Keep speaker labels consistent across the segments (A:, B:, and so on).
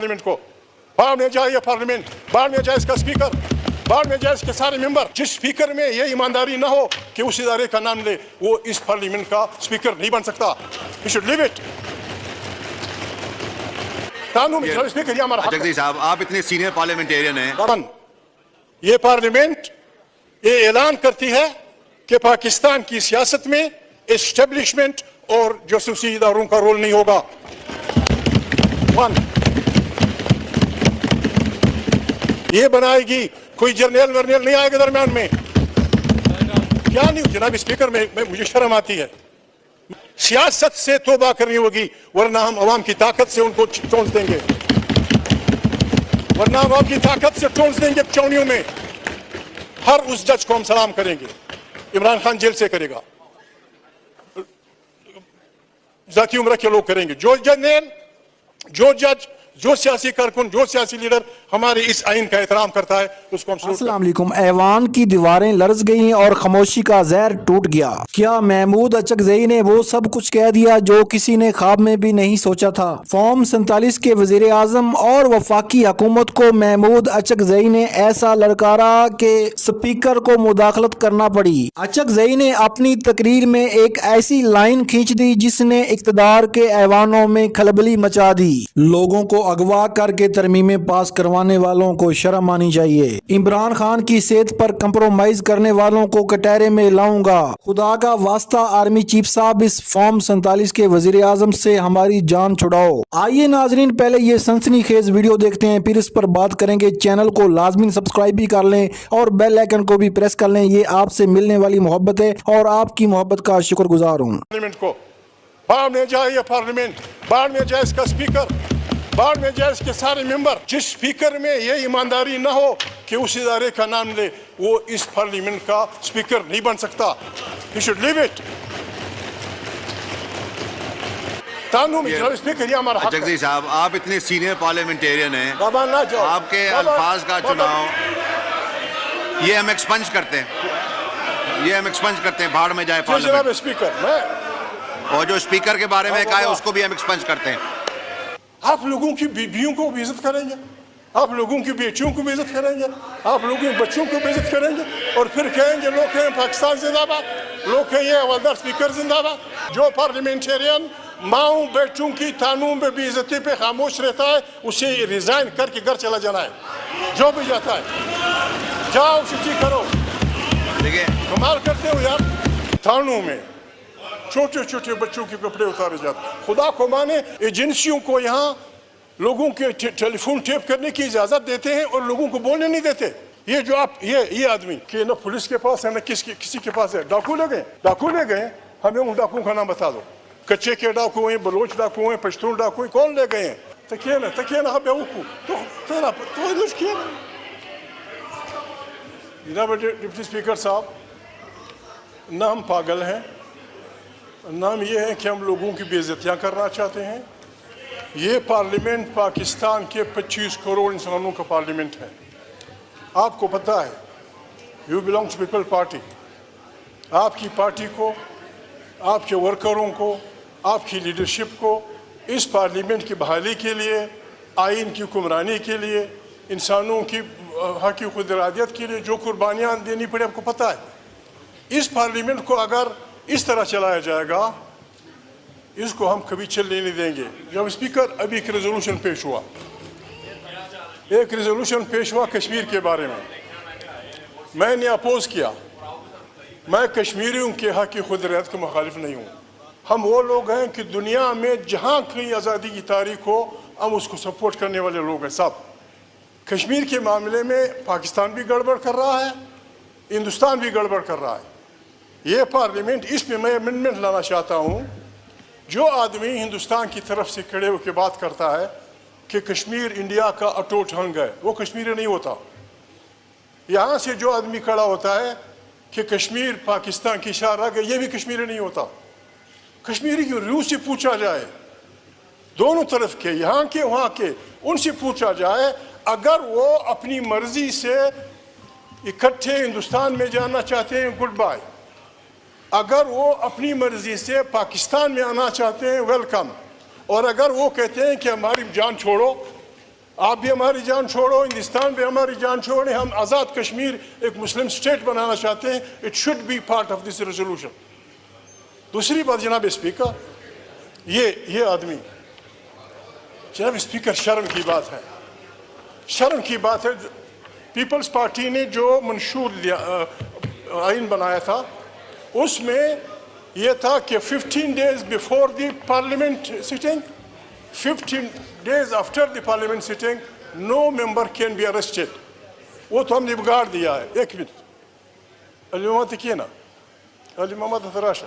A: Parliament को बाढ़ में जाए, ये पार्लियामेंट बाढ़ में जाए, इसका स्पीकर बाढ़ में जाए, इसके सारे मेंबर। जिस स्पीकर में ये ईमानदारी ना हो कि उस इदारे का नाम ले, वो इस पार्लियामेंट का स्पीकर नहीं बन सकता। We should leave it. कानून स्पीकर ये हमारा
B: जगदीश साहब, आप इतने सीनियर पार्लियामेंटेरियन हैं।
A: ये पार्लियामेंट ये ऐलान करती है कि पाकिस्तान की सियासत में एस्टेब्लिशमेंट और जासूसी इदारों का रोल नहीं होगा। ये बनाएगी, कोई जर्नल वर्नल नहीं आएगा दरमियान में। क्या नहीं जनाब स्पीकर में मुझे शर्म आती है। सियासत से तौबा करनी होगी, वरना हम अवाम की ताकत से उनको चोंच देंगे, वरना अवाम की ताकत से चोंच देंगे चौनियों में। हर उस जज को हम सलाम करेंगे, इमरान खान जेल से करेगा, जाती उम्र के लोग करेंगे। जो जर्नल, जो जज, जो सियासी कारकुन, जो सियासी लीडर हमारे इस आइन का एहतराम करता है, उसको हम
C: अस्सलाम वालेकुम। ऐवान की दीवारें लर्ज गईं और खामोशी का जहर टूट गया। क्या महमूद अचकजई ने वो सब कुछ कह दिया जो किसी ने ख्वाब में भी नहीं सोचा था? फॉर्म 47 के वजीर आजम और वफाकी हुकूमत को महमूद अचकजई ने ऐसा ललकारा कि स्पीकर को मुदाखलत करना पड़ी। अचकजई ने अपनी तकरीर में एक ऐसी लाइन खींच दी जिसने इक्तदार के ऐवानों में खलबली मचा दी। लोगों को अगवा करके तरमीमें पास करवाने वालों को शर्म आनी चाहिए। इमरान खान की सेहत पर कंप्रोमाइज करने वालों को कटहरे में लाऊंगा। खुदा का वास्ता आर्मी चीफ साहब, इस फॉर्म 47 के वजीर आजम से हमारी जान छुड़ाओ। आइए नाजरीन, पहले ये सनसनीखेज वीडियो देखते हैं, फिर इस पर बात करेंगे। चैनल को लाजमी सब्सक्राइब भी कर लें और बेल आइकन को भी प्रेस कर लें। ये आपसे मिलने वाली मोहब्बत है और आपकी मोहब्बत का शुक्रगुजार हूँ।
A: पार्लियामेंट को बाढ़ में जाए, ये पार्लियामेंट बाढ़ में जाए, इसका स्पीकर बाढ़ में जाए, इसके सारे मेंबर। जिस स्पीकर में ये ईमानदारी ना हो कि उस इदारे का नाम ले, वो इस पार्लियामेंट का स्पीकर नहीं बन सकता। We should leave it. कानून स्पीकर ये हमारा हक है।
B: जगदीश साहब, आप इतने सीनियर पार्लियामेंटेरियन हैं,
A: बाबा ना जाओ।
B: आपके अल्फाज का चुनाव ये हम एक्सपंज करते हैं, बाढ़ में जाए पार्लियामेंट।
A: स्पीकर
B: और जो स्पीकर के बारे में कहा है उसको भी हम एक्सपंज करते हैं।
A: आप लोगों की बीवियों को भी इज्जत करेंगे, आप लोगों की बेटियों को भी इज्जत करेंगे, आप लोगों के बच्चों को भी इज्जत करेंगे, और फिर कहेंगे लोग कहें पाकिस्तान जिंदाबाद, लोग कहेंगे हवलदार स्पीकर जिंदाबाद। जो पार्लियामेंटेरियन माओ बेटों की तानूं में बेइज्जती पे खामोश रहता है, उसे रिजाइन करके घर चला जाना है। जो भी जाता है जाओ शिक्षी करो।
B: देखिए
A: कमाल करते हो यार, थानों में छोटे छोटे बच्चों के कपड़े उतारे जाते। खुदा को माने, एजेंसियों को यहाँ लोगों के टेलीफोन टेप करने की इजाजत देते हैं और लोगों को बोलने नहीं देते। ये जो आप ये आदमी कि न पुलिस के पास है न किसी के पास है। डाकू ले गए, हमें उन डाकुओं का नाम बता दो। कच्चे के डाकू हैं, बलोच डाकू हैं, पश्तून डाकू हैं, कौन ले गए हैं? तकिए ना बेवकूफ जनाब डिप्टी स्पीकर साहब, ना हम पागल हैं, नाम ये है कि हम लोगों की बेइज्जतियाँ करना चाहते हैं। ये पार्लियामेंट पाकिस्तान के 25 करोड़ इंसानों का पार्लियामेंट है। आपको पता है, you belong to people party. आपकी पार्टी को, आपके वर्करों को, आपकी लीडरशिप को इस पार्लियामेंट की बहाली के लिए, आइन की हुक्मरानी के लिए, इंसानों की हक की खुदरादियत के लिए जो कुर्बानियाँ देनी पड़ी, आपको पता है। इस पार्लियामेंट को अगर इस तरह चलाया जाएगा, इसको हम कभी चलने नहीं देंगे। जब स्पीकर अभी एक रेजोल्यूशन पेश हुआ कश्मीर के बारे में, मैंने अपोज किया। मैं कश्मीरियों के हक की खुदरत के मुखालिफ नहीं हूँ। हम वो लोग हैं कि दुनिया में जहाँ कहीं आज़ादी की तारीख हो, हम उसको सपोर्ट करने वाले लोग हैं सब। कश्मीर के मामले में पाकिस्तान भी गड़बड़ कर रहा है, हिंदुस्तान भी गड़बड़ कर रहा है। ये पार्लियामेंट, इसमें मैं अमेंडमेंट लाना चाहता हूँ। जो आदमी हिंदुस्तान की तरफ से खड़े होकर बात करता है कि कश्मीर इंडिया का अटूट अंग है, वो कश्मीरी नहीं होता। यहाँ से जो आदमी खड़ा होता है कि कश्मीर पाकिस्तान की शाह है, ये भी कश्मीरी नहीं होता। कश्मीरी की रूह से पूछा जाए, दोनों तरफ के, यहाँ के वहाँ के, उनसे पूछा जाए, अगर वो अपनी मर्जी से इकट्ठे हिंदुस्तान में जाना चाहते हैं, गुड बाय। अगर वो अपनी मर्जी से पाकिस्तान में आना चाहते हैं, वेलकम। और अगर वो कहते हैं कि हमारी जान छोड़ो, آپ بھی ہماری جان چھوڑو, ہندوستان بھی ہماری جان چھوڑیں, ہم آزاد کشمیر ایک مسلم اسٹیٹ بنانا چاہتے ہیں. It should be part of this resolution. دوسری بات جناب اسپیکر, یہ آدمی, جناب اسپیکر شرم کی بات ہے, شرم کی بات ہے. پیپلز پارٹی نے جو منشور آئین بنایا تھا اس میں یہ تھا کہ 15 days before the parliament sitting, 15 days after the parliament sitting, no member can be arrested. وہ تو ہم نے بگاڑ دیا ہے. ایک منٹ, الامامات کینا, الامامات تراشا,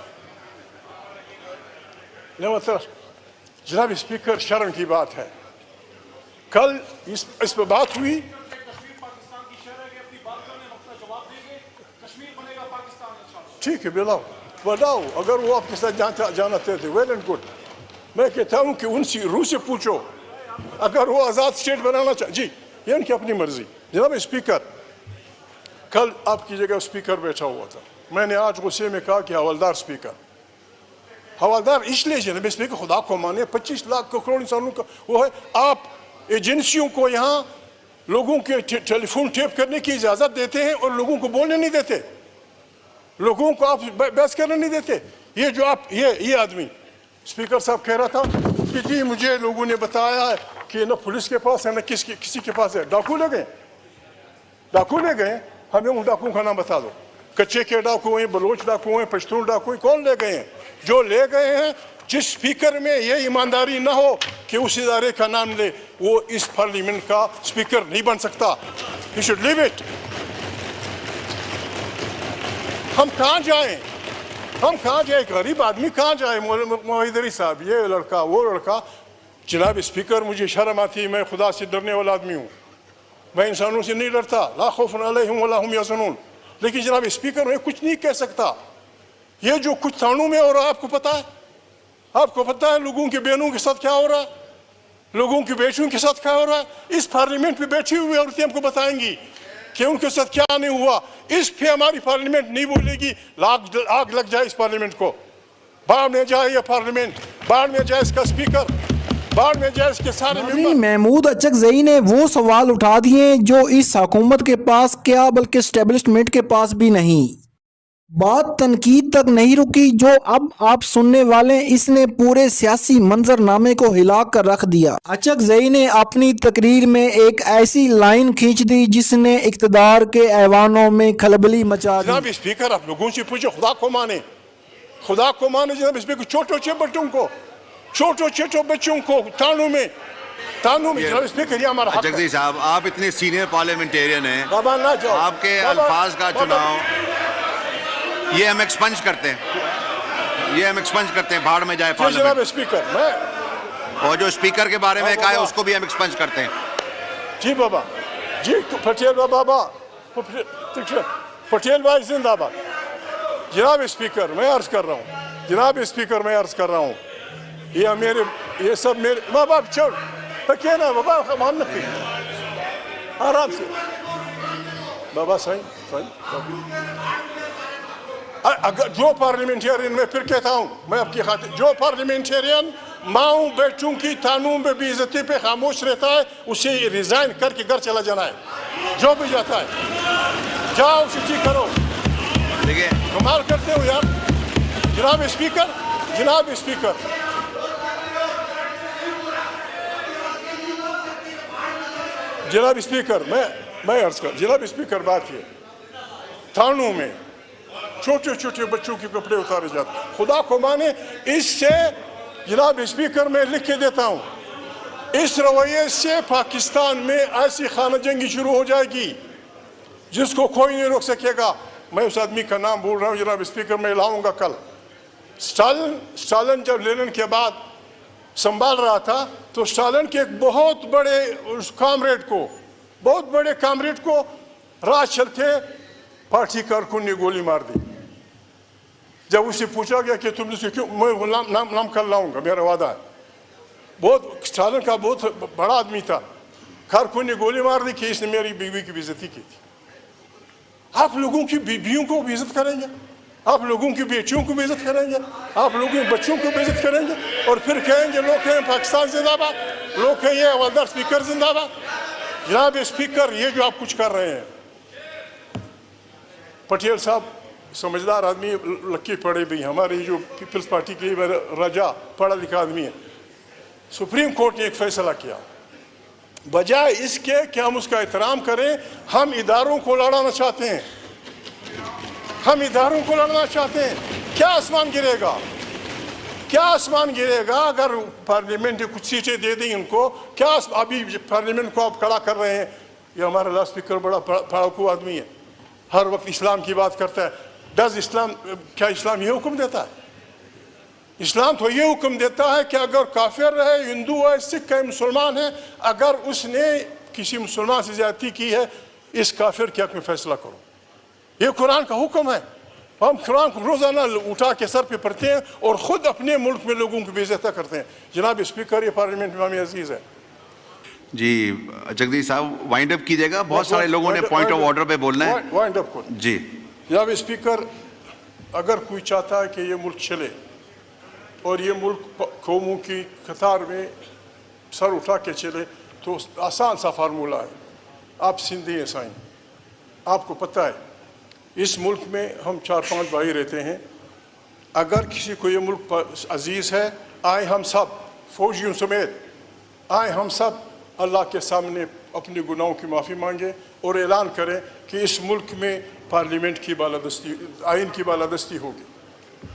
A: الامامات تراشا. جناب اسپیکر شرم کی بات ہے. کل اس پہ بات ہوئی, ٹھیک ہے بلاؤ, اگر وہ آپ کے ساتھ جانا چاہتے تھے ویل اینڈ گڈ. میں کہتا ہوں کہ ان سے روح سے پوچھو, اگر وہ آزاد اسٹیٹ بنانا جی یہ ان کی اپنی مرضی. جناب اسپیکر, کل آپ کی جگہ اسپیکر بیٹھا ہوا تھا, میں نے آج غصے میں کہا کہ حوالدار اسپیکر, حوالدار اس لیے جناب اسپیکر خدا کو مانے 25 لاکھ کروڑ انسانوں کا وہ ہے. آپ ایجنسیوں کو یہاں لوگوں کے ٹیلی فون ٹیپ کرنے کی اجازت دیتے ہیں اور لوگوں کو بولنے نہیں دیتے, لوگوں کو آپ بحث کرنے نہیں دیتے. یہ جو آپ یہ آدمی اسپیکر صاحب کہہ رہا تھا کہ جی مجھے لوگوں نے بتایا ہے کہ نہ پولیس کے پاس ہے نہ کسی کے پاس ہے. ڈاکو لے گئے, ہمیں ان ڈاکوؤں کا نام بتا دو. کچے کے ڈاکو ہیں, بلوچ ڈاکو ہیں, پشتون ڈاکو ہیں, کون لے گئے ہیں؟ جو لے گئے ہیں, جس اسپیکر میں یہ ایمانداری نہ ہو کہ اس ادارے کا نام لے, وہ اس پارلیمنٹ کا اسپیکر نہیں بن سکتا. He should leave it. ہم کہاں جائیں, غریب آدمی کہاں جائے؟ موحدری صاحب, یہ لڑکا وہ لڑکا. جناب اسپیکر مجھے شرم آتی ہے, میں خدا سے ڈرنے والا آدمی ہوں, میں انسانوں سے نہیں ڈرتا. لا خوف علیہم ولا ہم یحزنون. لیکن جناب اسپیکر میں کچھ نہیں کہہ سکتا. یہ جو کچھ تھانوں میں ہو رہا ہے آپ کو پتہ ہے لوگوں کے بہنوں کے ساتھ کیا ہو رہا ہے, لوگوں کی بیٹیوں کے ساتھ کیا ہو رہا ہے. اس پارلیمنٹ پہ بیٹھی ہوئی عورتیں ہم کو بتائیں گی کہ ان کے ساتھ کیا نہیں ہوا. اس پہ ہماری پارلیمنٹ نہیں بولے گی. آگ لگ جائے اس پارلیمنٹ کو, باہر میں جائے یہ پارلیمنٹ, باہر میں جائے اس کا اسپیکر, باہر میں جائے اس کے سارے ممبر.
C: محمود اچکزئی نے وہ سوال اٹھا دیے جو اس حکومت کے پاس کیا بلکہ اسٹیبلشمنٹ کے پاس بھی نہیں. بات تنقید تک نہیں رکی جو اب آپ سننے والے, اس نے پورے سیاسی منظر نامے کو ہلا کر رکھ دیا. اچکزئی نے اپنی تقریر میں ایک ایسی لائن کھینچ دی جس نے اقتدار کے ایوانوں میں کھلبلی مچا دی.
A: جناب اسپیکر آپ لوگوں سے پوچھو, خدا کو مانے جناب اسپیکر. چھوٹے بچوں کو تانوں میں جناب اسپیکر یہ ہمارا حق ہے.
B: اچکزئی صاحب آپ اتنے سینئر پارلیمنٹیرین ہیں,
A: بابا نہ جاؤ,
B: آپ کے الفاظ کا چناؤ یہ ہم ایکسپنج کرتے ہیں, بھاڑ میں جائے
A: جناب
B: پارلیمنٹ.
A: اسپیکر میں
B: اور جو اسپیکر کے بارے میں کہا ہے اس کو بھی ہم ایکسپنج کرتے ہیں.
A: جی بابا, جی پٹیل بابا, پٹیل بھائی زندہ باد. جناب اسپیکر میں عرض کر رہا ہوں, یہ سب میرے ماں باپ چھوڑ پکے نا بابا, مان نہ آرام سے بابا. صحیح اگر جو پارلیمنٹیرین, میں پھر کہتا ہوں, میں آپ کی خاطر, جو پارلیمنٹیرین ماؤں بیٹوں کی تانوں میں بے عزتی پہ خاموش رہتا ہے اسے ریزائن کر کے گھر چلا جانا ہے. جو بھی جاتا ہے جاؤ اسے ٹھیک کرو.
B: دیکھیے
A: کمال کرتے ہو یار. جناب اسپیکر میں عرض کر, جناب اسپیکر بات یہ, تھانوں میں چھوٹے بچوں کے کپڑے اتارے جاتے ہیں. خدا کو مانے اس سے جناب اسپیکر میں لکھ کے دیتا ہوں, اس رویے سے پاکستان میں ایسی خانہ جنگی شروع ہو جائے گی جس کو کوئی نہیں روک سکے گا. میں اس آدمی کا نام بول رہا ہوں جناب اسپیکر, میں لاؤں گا کل. اسٹالن جب لینن کے بعد سنبھال رہا تھا تو اسٹالن کے ایک بہت بڑے کامریڈ کو راہ چلتے پارٹی کارکن نے گولی مار دی. جب اسے پوچھا گیا کہ تم نے کیوں, میں نام کر لاؤں گا, میرا وعدہ ہے. اسٹالن کا بہت بڑا آدمی تھا. کارکن نے گولی مار دی کہ اس نے میری بیوی کی بے عزتی کی تھی. آپ لوگوں کی بیویوں کو بے عزت کریں گے, آپ لوگوں کی بیٹیوں کو بے عزت کریں گے, آپ لوگوں کے بچوں کو بے عزت کریں گے, اور پھر کہیں گے لوگ کہیں پاکستان زندہ باد. लोग कहिए हवलदार स्पीकर जिंदाबाद। जनाब स्पीकर, ये जो आप कुछ कर रहे हैं, पटेल साहब समझदार आदमी, लक्की पढ़े भी, हमारी जो पीपल्स पार्टी के राजा पढ़ा लिखा आदमी है। सुप्रीम कोर्ट ने एक फैसला किया, बजाय इसके कि हम उसका एहतराम करें, हम इदारों को लड़ाना चाहते हैं, हम इदारों को लड़ना चाहते हैं। क्या आसमान गिरेगा, क्या आसमान गिरेगा अगर पार्लियामेंट ने कुछ सीटें दे दी उनको? क्या अभी पार्लियामेंट को आप खड़ा कर रहे हैं? ये हमारा लास्ट स्पीकर बड़ा पढ़ाकू आदमी है, हर वक्त इस्लाम की बात करता है। डज इस्लाम, क्या इस्लाम ये हुक्म देता है? इस्लाम तो ये हुक्म देता है कि अगर काफिर है, हिंदू है, सिख है, मुसलमान है, अगर उसने किसी मुसलमान से ज्यादती की है, इस काफिर के हक में फैसला करो। ये कुरान का हुक्म है। हम कुरान को रोजाना उठा के सर पे पढ़ते हैं और खुद अपने मुल्क में लोगों को बेइज्जत करते हैं। जनाब स्पीकर, ये पार्लियामेंट में अजीज है।
B: जी जगदीश साहब वाइंड अप कीजिएगा, बहुत सारे लोगों ने पॉइंट ऑफ ऑर्डर पे बोलना है।
A: वाइंड अप करो
B: जी।
A: जनाब स्पीकर, अगर कोई चाहता है कि ये मुल्क चले और ये मुल्क कौमों की कतार में सर उठा के चले, तो आसान सा फार्मूला है। आप सिंधी ईसाई, आपको पता है इस मुल्क में हम 4-5 भाई रहते हैं। अगर किसी को ये मुल्क अजीज़ है, आए हम सब फौजियों समेत, आए हम सब अल्लाह के सामने अपने गुनाहों की माफ़ी मांगे और ऐलान करें कि इस मुल्क में पार्लियामेंट की बालादस्ती, आइन की बालादस्ती होगी।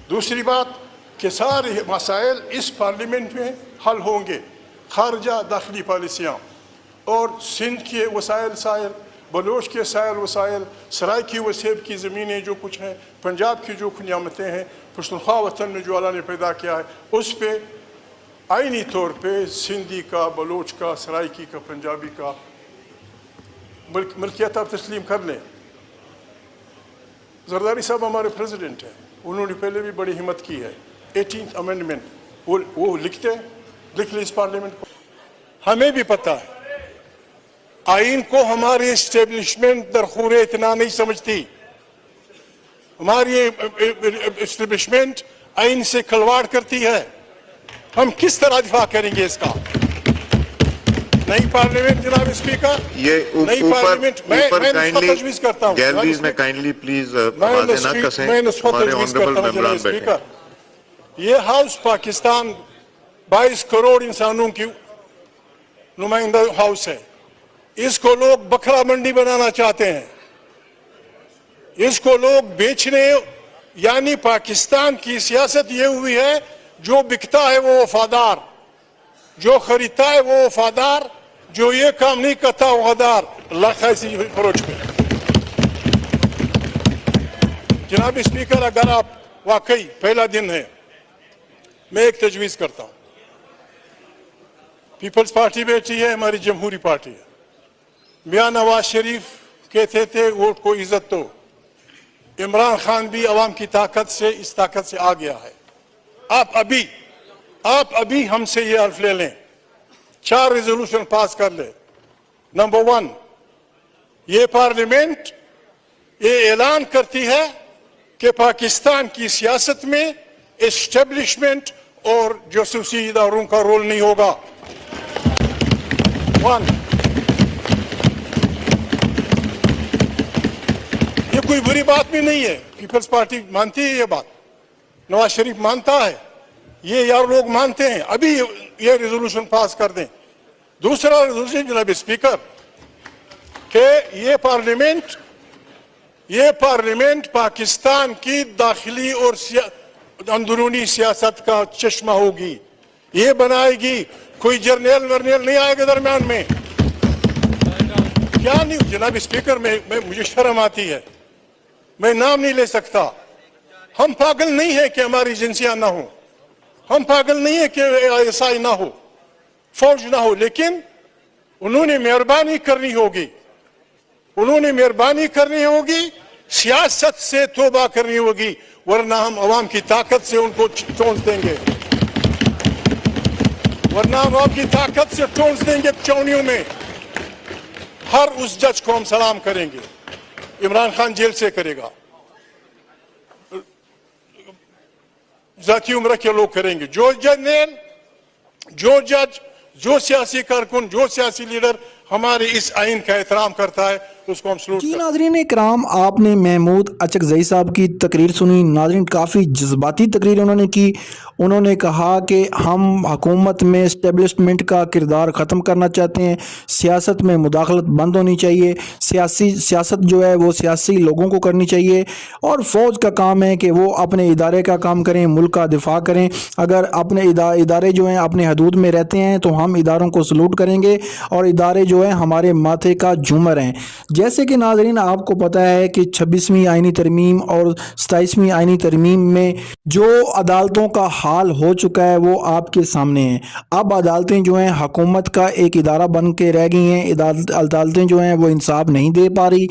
A: दूसरी बात कि सारे मसाइल इस पार्लियामेंट में हल होंगे, खारजा दाखिली पॉलिसियाँ और सिंध के वसाइल साइल, बलोच के साइल वसाइल, सराय की वसेब की ज़मीनें जो कुछ हैं, पंजाब की जो नियामतें हैं, पश्तूनख्वा वतन में जो अल्लाह ने पैदा किया है, उस पर आइनी तौर पे सिंधी का, बलोच का, सराइकी का, पंजाबी का मलकियत आप तस्लीम कर लें। जरदारी साहब हमारे प्रेसिडेंट हैं, उन्होंने पहले भी बड़ी हिम्मत की है। 18th अमेंडमेंट वो लिख ले इस पार्लियामेंट को। हमें भी पता है आइन को हमारी एस्टेब्लिशमेंट दरखूरे इतना नहीं समझती। हमारी एस्टेब्लिशमेंट आइन से खिलवाड़ करती है। हम किस तरह दिफा करेंगे इसका? नई पार्लियामेंट जनाब स्पीकर,
D: ये
A: नई पार्लियामेंट मैं तजवीज़ करता हूँ।
D: गैलरीज में काइंडली प्लीज आवाजें ना कसें। हमारे ऑनरेबल मेंबरान बैठे।
A: ये हाउस पाकिस्तान 22 करोड़ इंसानों की नुमाइंदा हाउस है। इसको लोग बकरा मंडी बनाना चाहते हैं, इसको लोग बेचने, यानी पाकिस्तान की सियासत ये हुई है जो बिकता है वो वफादार, जो खरीदता है वो वफादार, जो ये काम नहीं करता वो गद्दार। ऐसी अप्रोच पे जनाब स्पीकर, अगर आप वाकई पहला दिन है, मैं एक तजवीज़ करता हूँ। पीपल्स पार्टी बैठी है, हमारी जमहूरी पार्टी है। मियां नवाज शरीफ कहते थे वोट को इज्जत दो। इमरान खान भी अवाम की ताकत से, इस ताकत से आ गया है। आप अभी हमसे ये हल्फ ले लें, 4 रेजोल्यूशन पास कर ले। नंबर 1, ये पार्लियामेंट ये ऐलान करती है कि पाकिस्तान की सियासत में एस्टेब्लिशमेंट और जासूसी इदारों का रोल नहीं होगा। 1, ये कोई बुरी बात भी नहीं है, पीपल्स पार्टी मानती है ये बात, नवाज शरीफ मानता है, ये यार लोग मानते हैं। अभी ये रेजोल्यूशन पास कर दें। दूसरा रेजोल्यूशन जनाब स्पीकर कि ये पार्लियामेंट पाकिस्तान की दाखिली और अंदरूनी सियासत का चश्मा होगी, ये बनाएगी। कोई जर्नल वर्नल नहीं आएगा दरमियान में। क्या नहीं जनाब स्पीकर, मुझे शर्म आती है, मैं नाम नहीं ले सकता। हम पागल नहीं है कि हमारी एजेंसियां ना हो, हम पागल नहीं है कि एएसआई ना हो, फौज ना हो, लेकिन उन्होंने मेहरबानी करनी होगी, उन्होंने मेहरबानी करनी होगी, सियासत से तौबा करनी होगी, वरना हम अवाम की ताकत से उनको चोंच देंगे, वरना हम अवाम की ताकत से चोंच देंगे चौनियों में। हर उस जज को हम सलाम करेंगे, इमरान खान जेल से करेगा, जाती उम्र के लोग करेंगे। जो जज जो सियासी कारकुन, जो सियासी लीडर हमारे इस आइन का एहतराम करता है उसको हम सलूट
C: जी नाज़रीन इकराम, आपने महमूद अचकज़ई साहब की तकरीर सुनी। नाज़रीन काफ़ी जज्बाती तकरीर उन्होंने की। उन्होंने कहा कि हम हुकूमत में इस्टेब्लिशमेंट का किरदार ख़त्म करना चाहते हैं, सियासत में मुदाखलत बंद होनी चाहिए, सियासत जो है वो सियासी लोगों को करनी चाहिए और फ़ौज का काम है कि वो अपने इदारे का काम करें, मुल्क का दिफा करें। अगर अपने इदारे जो हैं अपने हदूद में रहते हैं तो हम इदारों को सलूट करेंगे और इदारे जो हैं हमारे माथे का झूमर हैं। जैसे कि नाज़रीन आपको पता है कि 26वीं आईनी तरमीम और 27वीं आईनी तरमीम में जो अदालतों का हाल हो चुका है वो आपके सामने है। अब अदालतें जो हैं हुकूमत का एक इदारा बन के रह गई हैं। अदालतें जो हैं वो इंसाफ नहीं दे पा रही।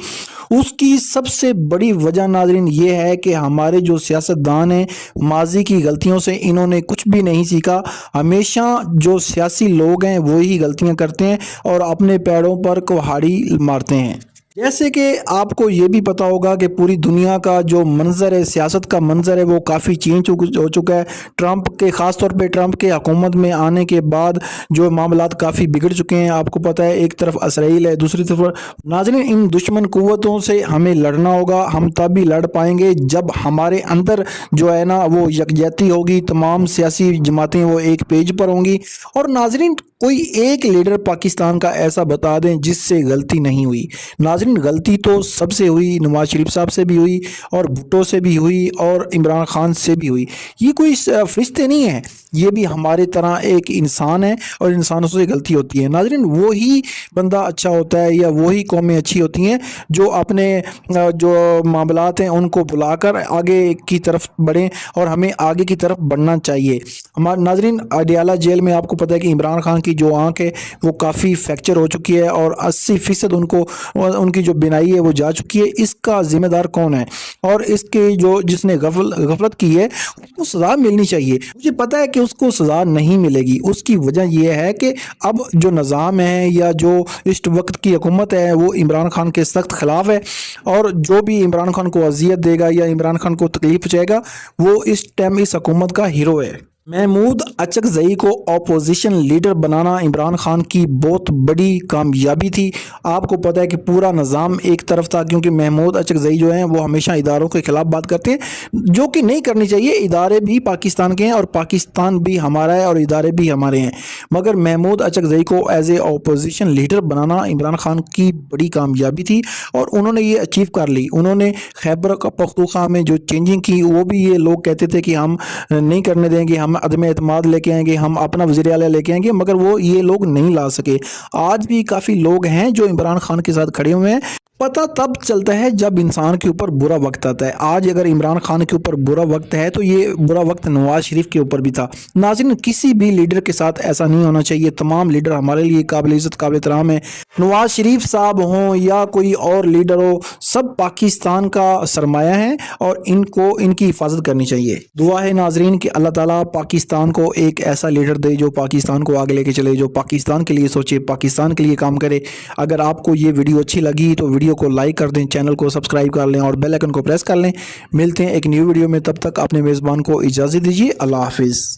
C: उसकी सबसे बड़ी वजह नाज़रीन ये है कि हमारे जो सियासतदान हैं माजी की गलतियों से इन्होंने कुछ भी नहीं सीखा। हमेशा जो सियासी लोग हैं वही गलतियां करते हैं और अपने पैरों पर कुल्हाड़ी मारते हैं। जैसे कि आपको ये भी पता होगा कि पूरी दुनिया का जो मंजर है, सियासत का मंजर है, वो काफ़ी चेंज हो चुका है। ट्रंप के ख़ास तौर पे ट्रंप के हुकूमत में आने के बाद जो मामलात काफ़ी बिगड़ चुके हैं। आपको पता है एक तरफ इसराइल है, दूसरी तरफ नाज़रीन इन दुश्मन कुव्वतों से हमें लड़ना होगा। हम तब भी लड़ पाएंगे जब हमारे अंदर जो है ना वो यकजहती होगी, तमाम सियासी जमातें वो एक पेज पर होंगी। और नाज़रीन कोई एक लीडर पाकिस्तान का ऐसा बता दें जिससे गलती नहीं हुई। नाज़रीन गलती तो सबसे हुई, नवाज शरीफ साहब से भी हुई और भुट्टो से भी हुई और इमरान खान से भी हुई। ये कोई फरिश्ते नहीं है, ये भी हमारे तरह एक इंसान है और इंसानों से गलती होती है। नाज़रीन वही बंदा अच्छा होता है या वही कौमें अच्छी होती हैं जो अपने जो मामलात हैं उनको बुलाकर आगे की तरफ बढ़ें और हमें आगे की तरफ बढ़ना चाहिए। हमारे नाज़रीन अडियाला जेल में आपको पता है कि इमरान खान की जो आंख है वो काफ़ी फ्रैक्चर हो चुकी है और 80% उनकी जो बिनाई है वो जा चुकी है। इसका जिम्मेदार कौन है और इसके जो जिसने गफलत की है उसको सज़ा मिलनी चाहिए। मुझे पता है कि उसको सज़ा नहीं मिलेगी। उसकी वजह यह है कि अब जो निज़ाम है या जो इस वक्त की हुकूमत है वो इमरान खान के सख्त खिलाफ है और जो भी इमरान खान को अजियत देगा या इमरान खान को तकलीफ पहुँचाएगा वो इस टाइम इस हुकूमत का हीरो है। महमूद अचकज़ई को अपोजिशन लीडर बनाना इमरान खान की बहुत बड़ी कामयाबी थी। आपको पता है कि पूरा निज़ाम एक तरफ था क्योंकि महमूद अचकज़ई जो हैं वो हमेशा इदारों के ख़िलाफ़ बात करते हैं जो कि नहीं करनी चाहिए। इदारे भी पाकिस्तान के हैं और पाकिस्तान भी हमारा है और इदारे भी हमारे हैं, मगर महमूद अचकज़ई को एज ए अपोजिशन लीडर बनाना इमरान खान की बड़ी कामयाबी थी और उन्होंने ये अचीव कर ली। उन्होंने खैबर पख्तूनख्वा में जो चेंजिंग की वो भी ये लोग कहते थे कि हम नहीं करने देंगे, हम अदम एतमाद लेके आएंगे, हम अपना वज़ीर आला लेके आएंगे, मगर वो ये लोग नहीं ला सके। आज भी काफ़ी लोग हैं जो इमरान खान के साथ खड़े हुए हैं। पता तब चलता है जब इंसान के ऊपर बुरा वक्त आता है। आज अगर इमरान खान के ऊपर बुरा वक्त है तो ये बुरा वक्त नवाज शरीफ के ऊपर भी था। नाज़रीन किसी भी लीडर के साथ ऐसा नहीं होना चाहिए। तमाम लीडर हमारे लिए काबिल इज़्ज़त काबिल एहतराम है। नवाज शरीफ साहब हों या कोई और लीडर हो, सब पाकिस्तान का सरमाया है और इनको इनकी हिफाजत करनी चाहिए। दुआ है नाज़रीन कि अल्लाह ताला पाकिस्तान को एक ऐसा लीडर दे जो पाकिस्तान को आगे लेके चले, जो पाकिस्तान के लिए सोचे, पाकिस्तान के लिए काम करे। अगर आपको ये वीडियो अच्छी लगी तो वीडियो को लाइक कर दें, चैनल को सब्सक्राइब कर लें और बेल आइकन को प्रेस कर लें। मिलते हैं एक न्यू वीडियो में, तब तक अपने मेज़बान को इजाज़त दीजिए। अल्लाह हाफिज़।